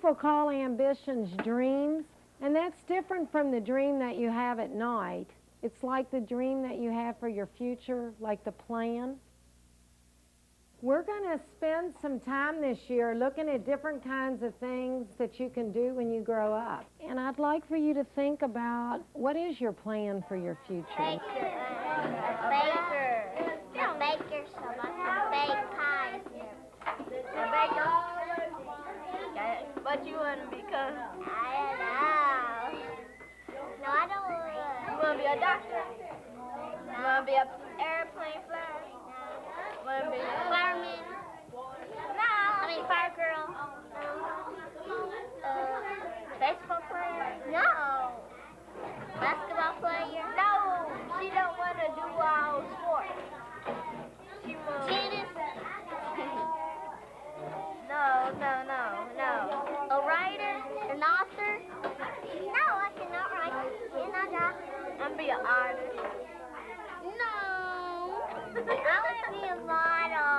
people call ambitions dreams, and that's different from the dream that you have at night. It's like the dream that you have for your future, like the plan. We're going to spend some time this year looking at different kinds of things that you can do when you grow up. And I'd like for you to think about, what is your plan for your future? Baker. A baker. A baker, so I can bake pies. A baker? What you want to become? I don't know. No, I don't want. You want to be a doctor? You want to be an airplane flyer? You want to be a Fireman. No. I mean, fire girl. Baseball player? No. Basketball player. No, she don't want to do all sports. She wants. Tennis. No. A writer. An author. No, I cannot write. Cannot draw. I'm gonna be an artist. No. I want to be a model.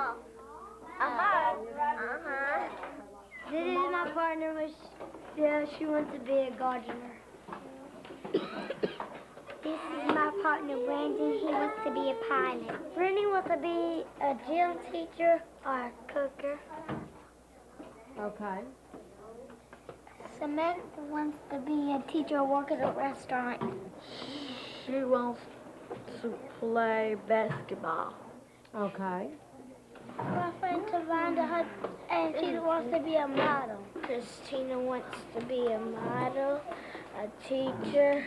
A model? Uh-huh. This is my partner, she wants to be a gardener. This is my partner, Brandon. He wants to be a pilot. Brittany wants to be a gym teacher or a cooker. Okay. Samantha wants to be a teacher or work at a restaurant. She wants to play basketball. Okay. My friend Tavanda, and she wants to be a model. Christina wants to be a model, a teacher,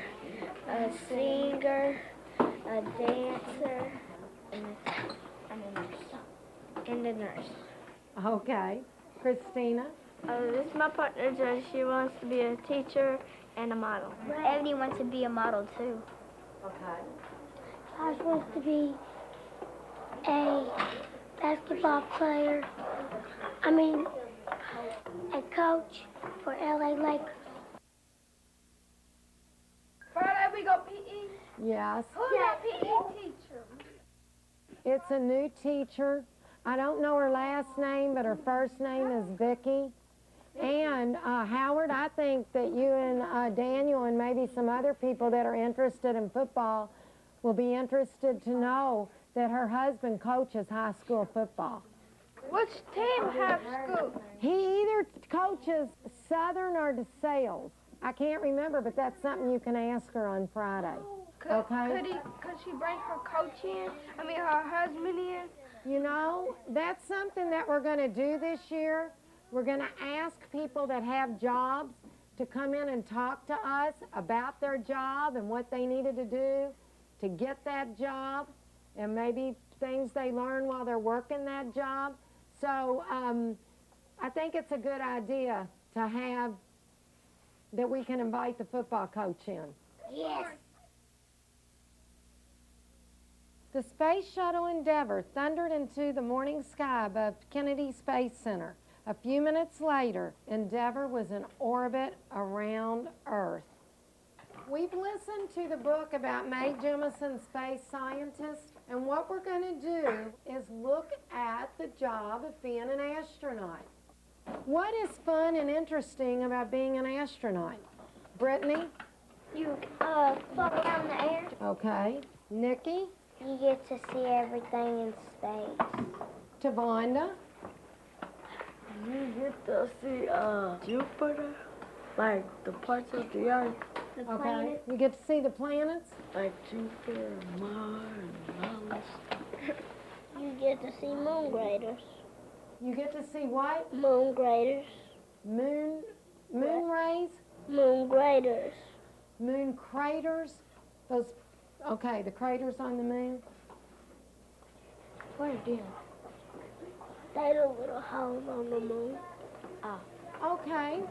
a singer, a dancer, and a nurse. And a nurse. Okay. Christina? This is my partner, Judge. She wants to be a teacher and a model. Ebony wants to be a model, too. Okay. Josh wants to be a basketball player. A coach for LA Lakers. Friday we go PE. Yes. Who's that PE teacher? It's a new teacher. I don't know her last name, but her first name is Vicki. And Howard, I think that you and Daniel and maybe some other people that are interested in football will be interested to know that her husband coaches high school football. Which team have school? He either coaches Southern or DeSales. I can't remember, but that's something you can ask her on Friday. Okay? Could she bring her coach in? Her husband in? You know, that's something that we're going to do this year. We're going to ask people that have jobs to come in and talk to us about their job and what they needed to do to get that job, and maybe things they learn while they're working that job. So I think it's a good idea to have that we can invite the football coach in. Yes. The Space Shuttle Endeavour thundered into the morning sky above Kennedy Space Center. A few minutes later, Endeavour was in orbit around Earth. We've listened to the book about Mae Jemison, space scientist, and what we're going to do is look at the job of being an astronaut. What is fun and interesting about being an astronaut? Brittany? You float around the air. Okay. Nikki? You get to see everything in space. Tavonda? You get to see Jupiter, like the parts of the Earth, Okay. You get to see the planets? like Jupiter, Mars, and all that stuff. You get to see moon graders. You get to see what? Moon graders. Moon rays? Moon graders. Moon craters? Those, okay, the craters on the moon? What are they? They're the little holes on the moon. Okay.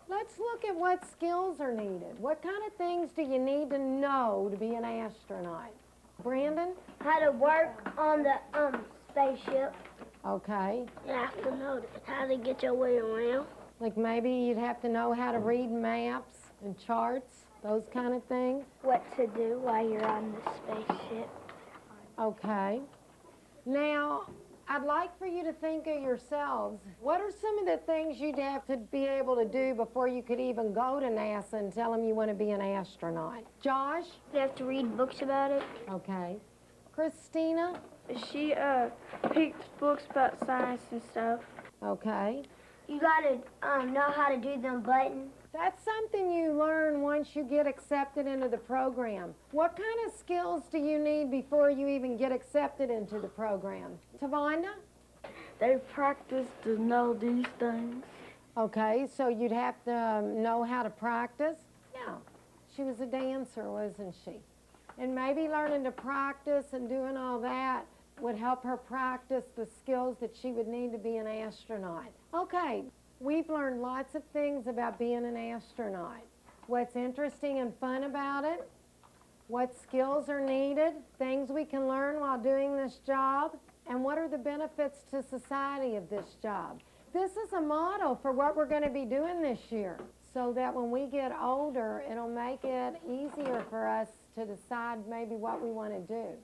Let's look at what skills are needed. What kind of things do you need to know to be an astronaut? Brandon? How to work on the spaceship. Okay. You have to know how to get your way around. Like maybe you'd have to know how to read maps and charts, those kind of things. What to do while you're on the spaceship. Okay. Now, I'd like for you to think of yourselves. What are some of the things you'd have to be able to do before you could even go to NASA and tell them you want to be an astronaut? Josh? You have to read books about it. Okay. Christina? She picks books about science and stuff. Okay. You gotta know how to do them buttons. That's something you learn once you get accepted into the program. What kind of skills do you need before you even get accepted into the program? Tavonda? They practice to know these things. Okay, so you'd have to know how to practice? Yeah. She was a dancer, wasn't she? And maybe learning to practice and doing all that would help her practice the skills that she would need to be an astronaut. Okay, we've learned lots of things about being an astronaut. What's interesting and fun about it, what skills are needed, things we can learn while doing this job, and what are the benefits to society of this job. This is a model for what we're going to be doing this year, so that when we get older, it'll make it easier for us to decide maybe what we want to do.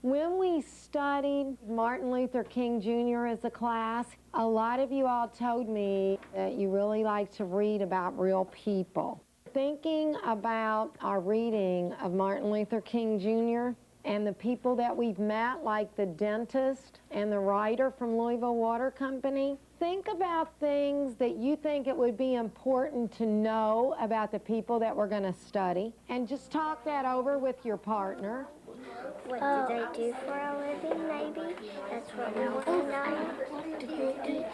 When we studied Martin Luther King Jr. as a class, a lot of you all told me that you really like to read about real people. Thinking about our reading of Martin Luther King Jr. and the people that we've met, like the dentist and the writer from Louisville Water Company, think about things that you think it would be important to know about the people that we're going to study, and just talk that over with your partner. What do they do for a living, maybe? That's what we want to know.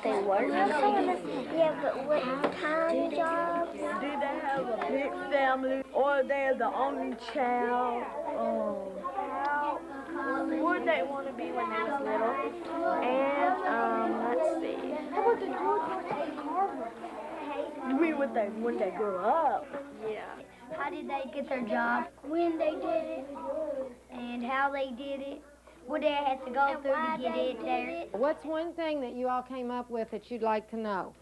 They work. Yeah, but what kind of jobs? Did they have a big family, or they're the only child? What they want to be when they was little? And let's see. How about the George Washington Carver? You mean when they grow up? Yeah. How did they get their job? When they did it, and how they did it. What they had to go through to get it there. What's one thing that you all came up with that you'd like to know?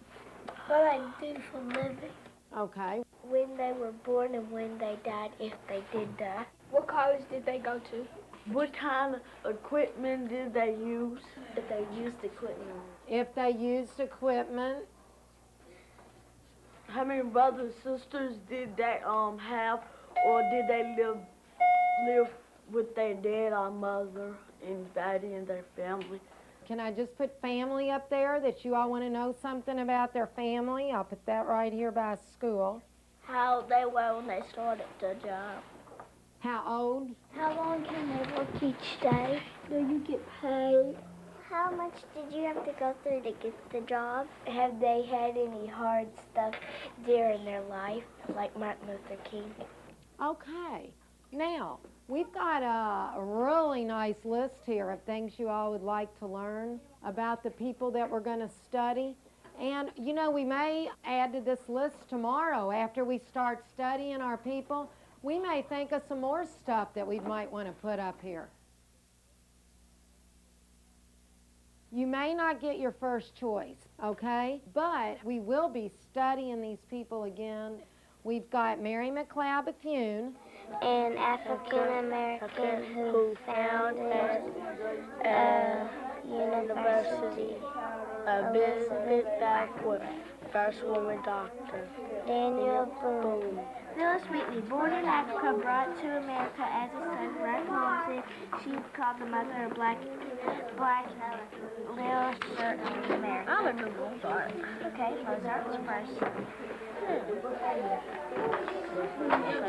What I do for a living. Okay. When they were born and when they died, if they did die. What college did they go to? What kind of equipment did they use? If they used equipment. If they used equipment. How many brothers and sisters did they have, or did they live with their dad or mother and daddy and their family? Can I just put family up there, that you all want to know something about their family? I'll put that right here by school. How they were when they started the job. How old? How long can they work each day? Do you get paid? How much did you have to go through to get the job? Have they had any hard stuff during their life, like Martin Luther King? Okay. Now, we've got a really nice list here of things you all would like to learn about the people that we're going to study. And, you know, we may add to this list tomorrow after we start studying our people. We may think of some more stuff that we might want to put up here. You may not get your first choice, okay? But we will be studying these people again. We've got Mary McLeod Bethune, An African-American who founded a university. Elizabeth Beckwith, first woman doctor. Daniel Boone. Phyllis Wheatley, born in Africa, brought to America as a son, Black Moses. She was called the mother of black little shirt in America. I remember Mozart. Okay, Mozart was first.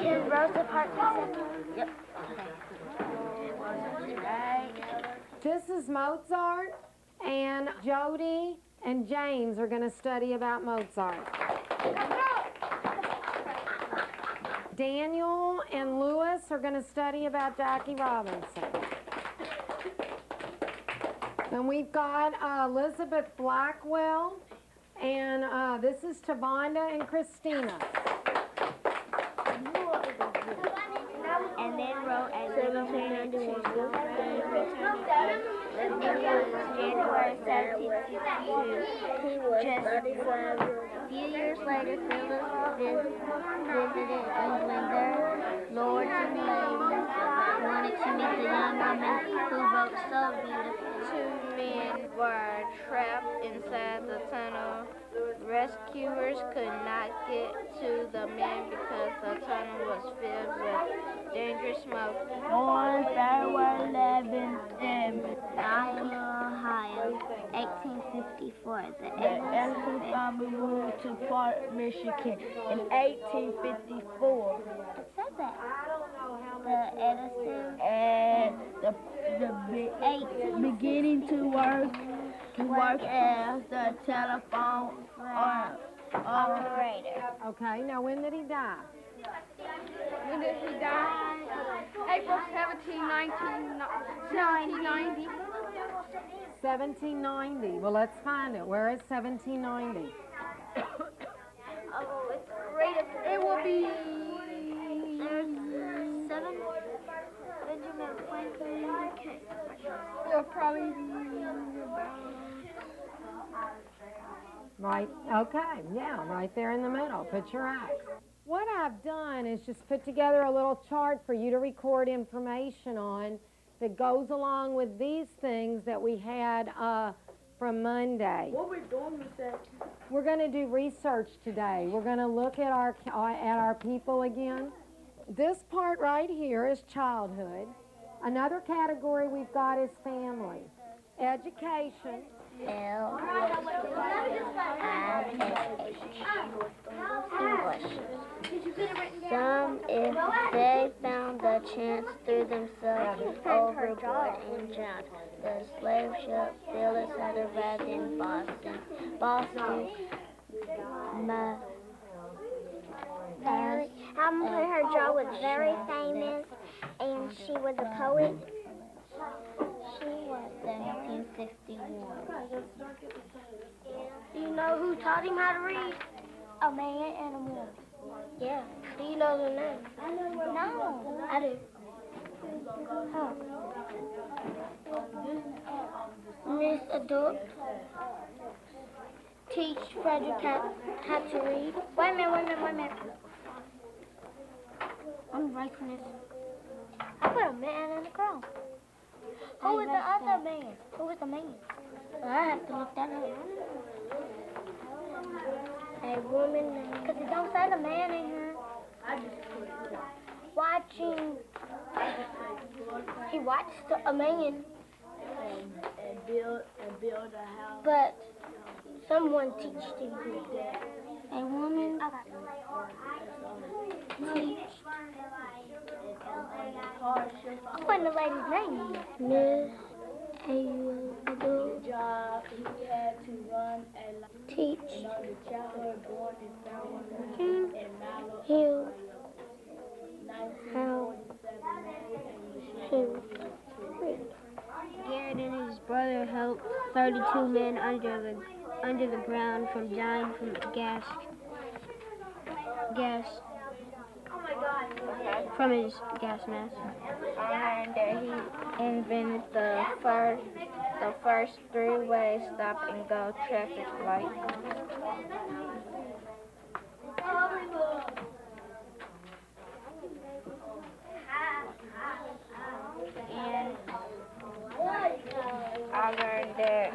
Is Rosa Parks the second? Yep. Mosert's right. this is Mozart, and Jody and James are going to study about Mozart. Daniel and Lewis are going to study about Jackie Robinson. And we've got Elizabeth Blackwell, and this is Tavonda and Christina. And then wrote as January 1762, just few years later, Phyllis visited England. Their lords and ladies wanted to meet the young woman who wrote so beautifully. Two men were trapped inside the tunnel. Rescuers could not get to the men because the tunnel was filled with dangerous smoke. On February 11th in Iowa, Ohio, 1854, the Edison family moved to Park, Michigan in 1854. It said that. The Edison And beginning to work as the telephone operator. Okay, now when did he die? When did he die? April 17, 1790. 1790. Well, let's find it. Where is 1790? Oh, it's great. It will be. Seven. Benjamin Franklin. Okay. It'll probably be Right, okay, yeah, right there in the middle. Put your X. What I've done is just put together a little chart for you to record information on that goes along with these things that we had from Monday. What we doing, Miss Ashley? We're going to do research today. We're going to look at our people again. This part right here is childhood. Another category we've got is family, education, L. Some, if they found the chance, threw themselves overboard and drowned. The slave ship Phyllis had arrived in Boston. Her jaw was very famous, and she was a poet. She was 1761. Do you know who taught him how to read? A man and a woman. Yeah. Do you know their name? No. I do. Huh. Miss Adult teach Frederick how to read. Wait a minute. I'm writing this. I put a man and a girl. Who was the other man? Who was the man? I have to look that up. A woman. Because it don't say the man in here. Watching. He watched a man. And build a house. But someone teached him. A woman teached. What's the lady's name? Miss Adult. Job, he had to run a Teach the child born in him Mallow, how to read. Garrett and his brother helped 32 men under the ground from dying from from his gas mask. And he invented the first three-way stop-and-go traffic light. And I learned that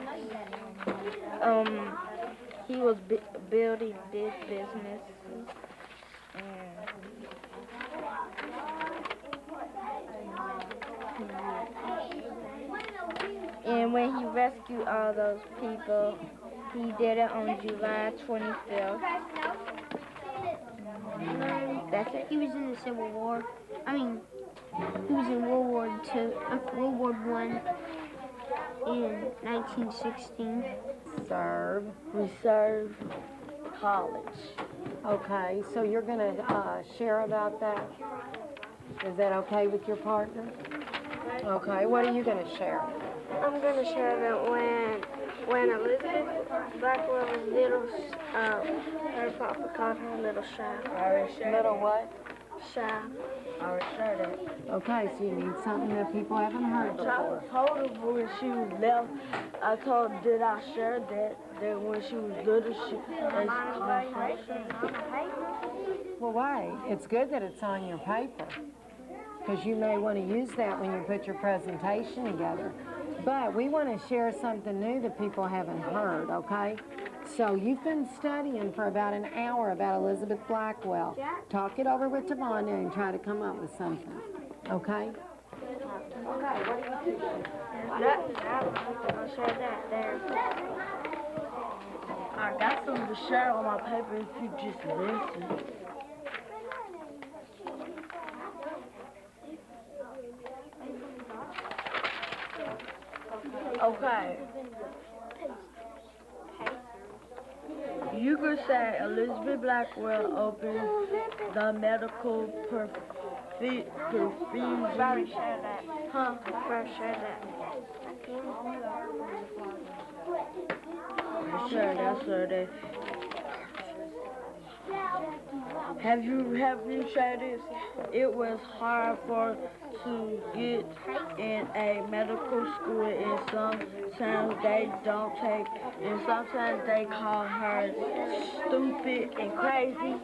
he was building big businesses. And when he rescued all those people, he did it on July 25th. That's it. He was in the Civil War. He was in World War I in 1916. Reserve College. Okay, so you're going to share about that? Is that okay with your partner? Okay, what are you going to share? I'm going to share that when Elizabeth Blackwell was little, her papa called her Little Shy. Little what? Shy. I already shared that. Okay, so you need something that people haven't heard So I before. told her when she was left, I told her, did I share that that when she was little, they called her. Well, wait, it's good that it's on your paper, because you may want to use that when you put your presentation together. But we want to share something new that people haven't heard, okay? So you've been studying for about an hour about Elizabeth Blackwell. Talk it over with Tavonda and try to come up with something, okay? I'll share that there. I got something to share on my paper if you just listen. Okay. You could say Elizabeth Blackwell opened the medical perfusion. Share that. Huh? First, share that. Sure, that's what it is. Have you tried this? It was hard to get in a medical school, and sometimes they don't take, and sometimes they call her stupid and crazy.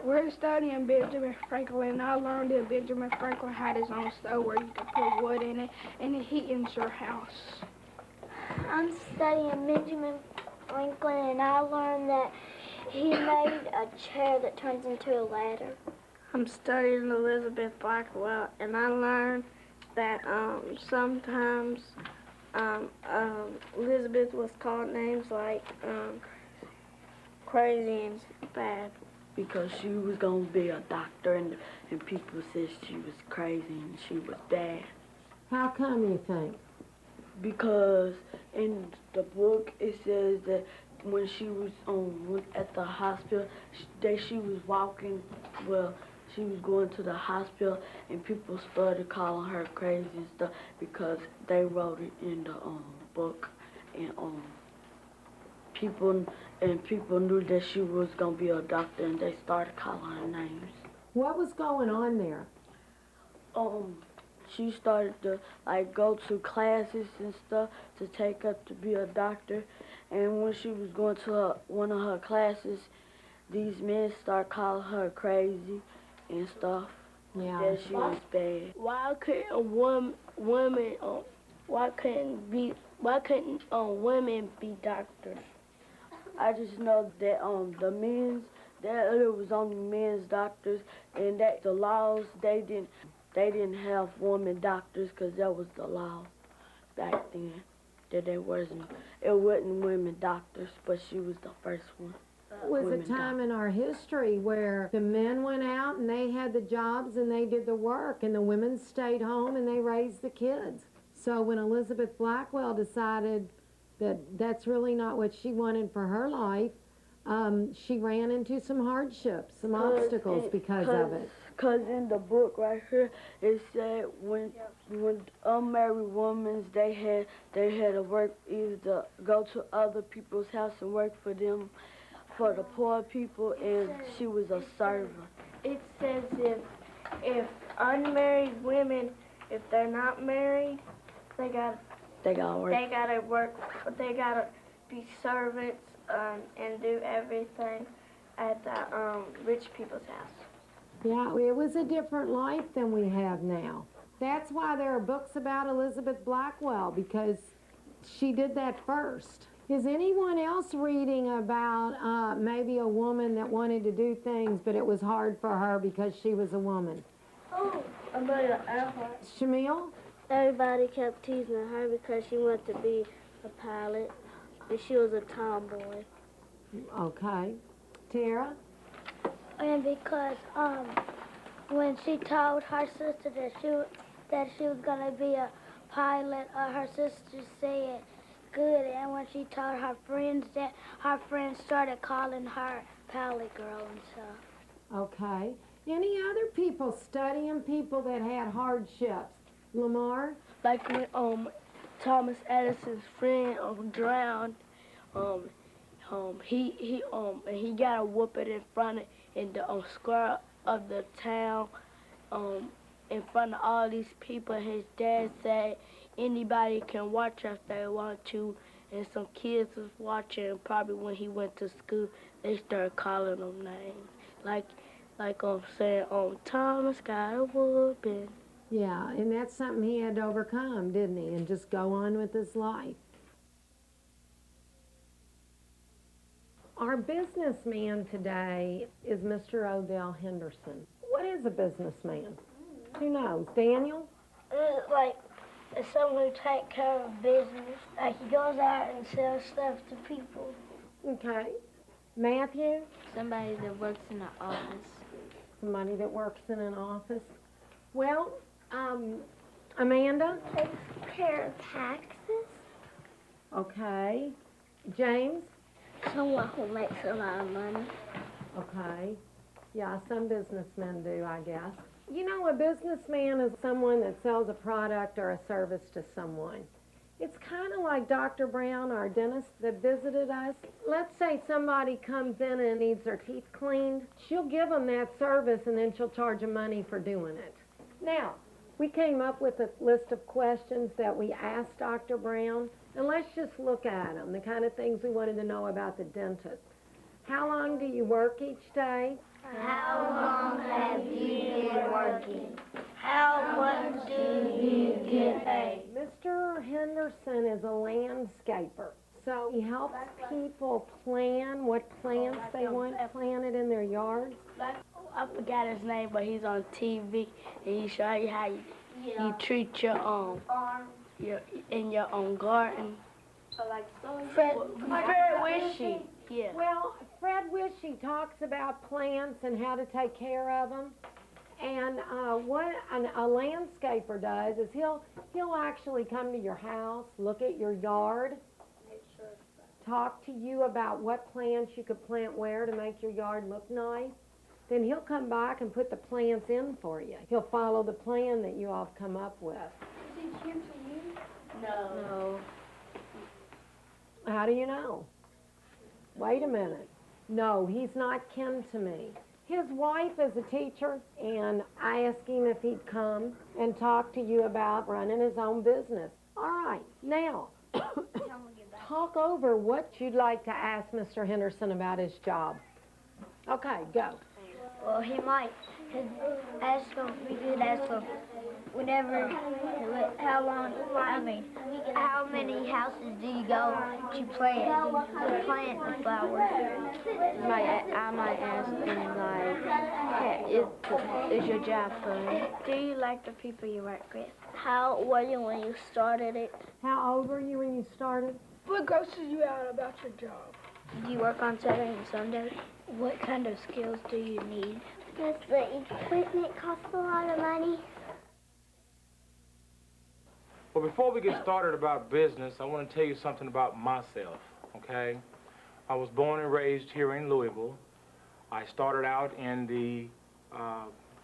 We're studying Benjamin Franklin, and I learned that Benjamin Franklin had his own stove where you could put wood in it, and it heatens your house. I'm studying Benjamin Franklin, and I learned that he made a chair that turns into a ladder. I'm studying Elizabeth Blackwell, and I learned that sometimes Elizabeth was called names like crazy and bad. Because she was gonna be a doctor, and people said she was crazy and she was bad. How come you think? Because in the book it says that when she was at the hospital, she was walking. Well, she was going to the hospital, and people started calling her crazy and stuff because they wrote it in the book, and people knew that she was gonna be a doctor, and they started calling her names. What was going on there? She started to go to classes and stuff to take up to be a doctor, and when she was going to one of her classes, these men started calling her crazy and stuff. Yeah. That she was bad. Why couldn't women be doctors? I just know that it was only men's doctors, and that the laws they didn't have women doctors because that was the law back then. That it wasn't women doctors, but she was the first one. It was a Women time in our history where the men went out and they had the jobs and they did the work, and the women stayed home and they raised the kids. So when Elizabeth Blackwell decided that that's really not what she wanted for her life, she ran into some hardships, some obstacles because of it. Because in the book right here, it said when unmarried women, they had to work, either to go to other people's house and work for them, for the poor people, and she was a servant. It says if unmarried women, if they're not married, they gotta work. They gotta work. They gotta be servants and do everything at the rich people's house. Yeah, it was a different life than we have now. That's why there are books about Elizabeth Blackwell, because she did that first. Is anyone else reading about maybe a woman that wanted to do things, but it was hard for her because she was a woman? Oh, Amelia, Shamil? everybody kept teasing her because she wanted to be a pilot, and she was a tomboy. Okay. Tara? And because when she told her sister that she was gonna be a pilot, her sister said good. And when she told her friends that, her friends started calling her Pilot Girl and stuff. Okay. Any other people studying people that had hardships? Lamar? Like when Thomas Edison's friend drowned, he got a whooping in the square of the town, in front of all these people. His dad said, anybody can watch if they want to. And some kids was watching. Probably when he went to school, they started calling him names. Like I'm saying, Thomas got a whooping. Yeah, and that's something he had to overcome, didn't he? And just go on with his life. Our businessman today is Mr. Odell Henderson. What is a businessman? Who knows? Daniel? Like, it's someone who takes care of business. Like, he goes out and sells stuff to people. Okay. Matthew? Somebody that works in the office. Somebody that works in an office. Well, Amanda? Takes care of taxes. Okay. James? Someone who makes a lot of money. Okay. Yeah, some businessmen do, I guess. You know, a businessman is someone that sells a product or a service to someone. It's kind of like Dr. Brown, our dentist that visited us. Let's say somebody comes in and needs their teeth cleaned. She'll give them that service and then she'll charge them money for doing it. Now, we came up with a list of questions that we asked Dr. Brown, and let's just look at them, the kind of things we wanted to know about the dentist. How long do you work each day? How long have you been working? How much do you get paid? Mr. Henderson is a landscaper, so he helps people plan what plants they want planted in their yards. I forgot his name, but he's on TV, and he show you how you treat your in your own garden. Fred Wishy. Yeah. Well, Fred Wishy talks about plants and how to take care of them. And what a landscaper does is he'll actually come to your house, look at your yard, talk to you about what plants you could plant where to make your yard look nice. Then he'll come back and put the plants in for you. He'll follow the plan that you all have come up with. Is he kin to you? No. How do you know? Wait a minute. No, he's not kin to me. His wife is a teacher, and I asked him if he'd come and talk to you about running his own business. All right, now, talk over what you'd like to ask Mr. Henderson about his job. Okay, go. Well, he might ask him, we could ask him whenever, how long, how many houses do you go to plant the flowers? I might ask them, like, is your job fun? Do you like the people you work with? How were you when you started it? How old were you when you started? What grosses you out about your job? Do you work on Saturday and Sunday? What kind of skills do you need? Does the equipment cost a lot of money? Well, before we get started about business, I want to tell you something about myself, okay? I was born and raised here in Louisville. I started out in the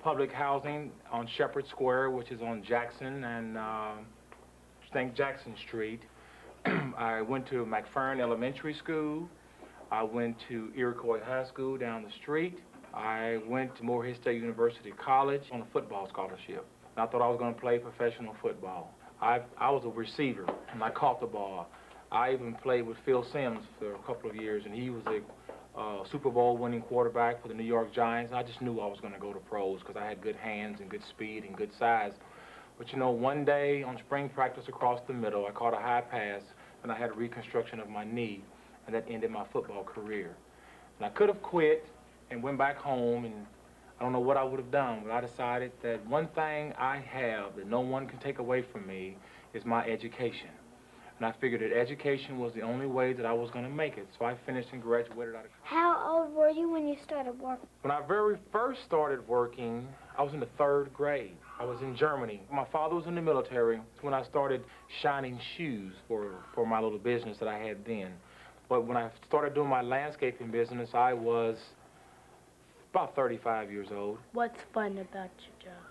public housing on Shepherd Square, which is on Jackson and St. Jackson Street. I went to McFerrin Elementary School. I went to Iroquois High School down the street. I went to Morehead State University College on a football scholarship. And I thought I was going to play professional football. I was a receiver, and I caught the ball. I even played with Phil Simms for a couple of years, and he was a Super Bowl winning quarterback for the New York Giants. I just knew I was going to go to pros because I had good hands and good speed and good size. But you know, one day on spring practice across the middle, I caught a high pass, and I had a reconstruction of my knee, and that ended my football career. And I could have quit and went back home, and I don't know what I would have done, but I decided that one thing I have that no one can take away from me is my education. And I figured that education was the only way that I was going to make it. So I finished and graduated out of college. How old were you when you started working? When I very first started working, I was in the 3rd grade. I was in Germany. My father was in the military when I started shining shoes for my little business that I had then. But when I started doing my landscaping business, I was about 35 years old. What's fun about your job?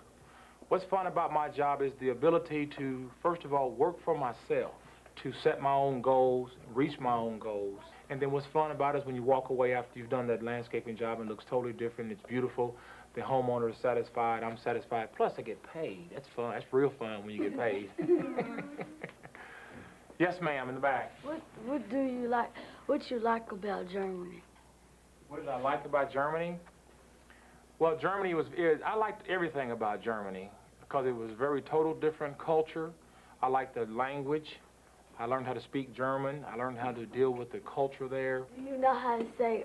What's fun about my job is the ability to, first of all, work for myself, to set my own goals, reach my own goals. And then what's fun about it is when you walk away after you've done that landscaping job and it looks totally different, it's beautiful, The homeowner is satisfied, I'm satisfied, plus I get paid. That's fun. That's real fun when you get paid. Yes, ma'am, in the back. What do you like? What you like about Germany? What did I like about Germany? Well, I liked everything about Germany because it was a very total different culture. I liked the language. I learned how to speak German. I learned how to deal with the culture there. Do you know how to say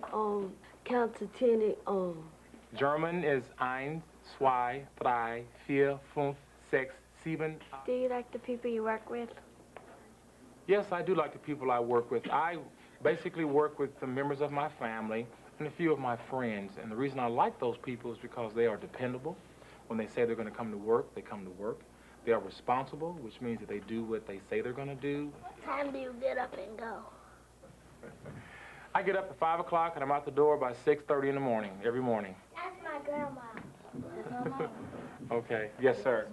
count to 10 German is 1, 2, 3, 4, 5, 6, 7. Do you like the people you work with? Yes, I do like the people I work with. I basically work with the members of my family and a few of my friends. And the reason I like those people is because they are dependable. When they say they're going to come to work, they come to work. They are responsible, which means that they do what they say they're going to do. What time do you get up and go? I get up at 5 o'clock and I'm out the door by 6:30 in the morning, every morning. That's my grandma. Okay, yes, sir.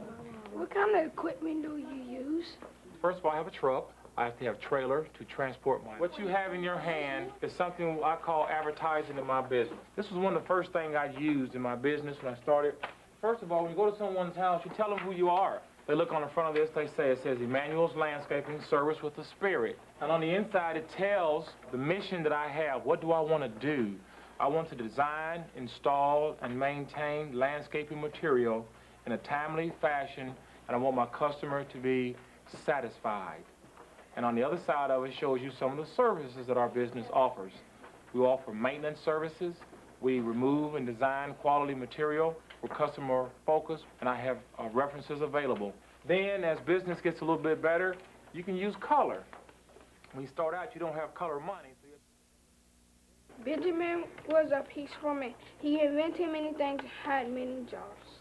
What kind of equipment do you use? First of all, I have a truck. I have to have a trailer to transport my... What you have in your hand is something I call advertising in my business. This was one of the first things I used in my business when I started. First of all, when you go to someone's house, you tell them who you are. They look on the front of this, it says Emmanuel's Landscaping, Service with the Spirit. And on the inside, it tells the mission that I have. What do I want to do? I want to design, install, and maintain landscaping material in a timely fashion, and I want my customer to be satisfied. And on the other side of it shows you some of the services that our business offers. We offer maintenance services. We remove and design quality material. We're customer focused, and I have references available. Then, as business gets a little bit better, you can use color. When you start out, you don't have color money. Benjamin was a peaceful man. He invented many things and had many jobs.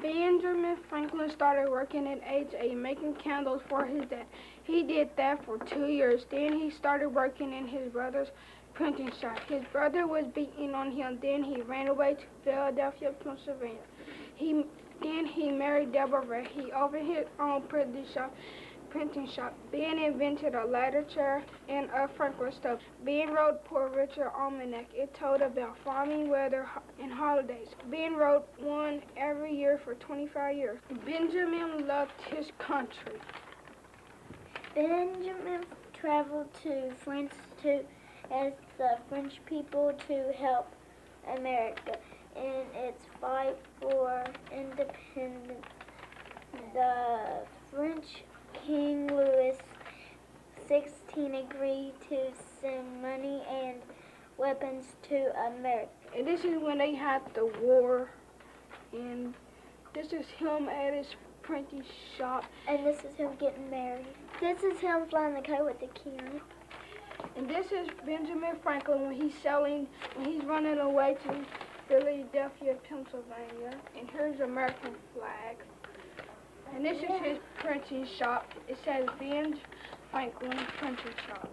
Benjamin Franklin started working at age 8, making candles for his dad. He did that for 2 years. Then he started working in his brother's printing shop. His brother was beating on him. Then he ran away to Philadelphia, Pennsylvania. Then he married Deborah. He opened his own printing shop. Ben invented a ladder chair and a Franklin stove. Ben wrote Poor Richard Almanac. It told about farming, weather, and holidays. Ben wrote one every year for 25 years. Benjamin loved his country. Benjamin traveled to France to ask the French people to help America in its fight for independence. The French King Louis XVI agreed to send money and weapons to America. And this is when they had the war. And this is him at his printing shop. And this is him getting married. This is him flying the kite with the king. And this is Benjamin Franklin when he's running away to Philadelphia, Pennsylvania. And here's the American flag. And this is his printing shop. It says Ben Franklin Printing Shop.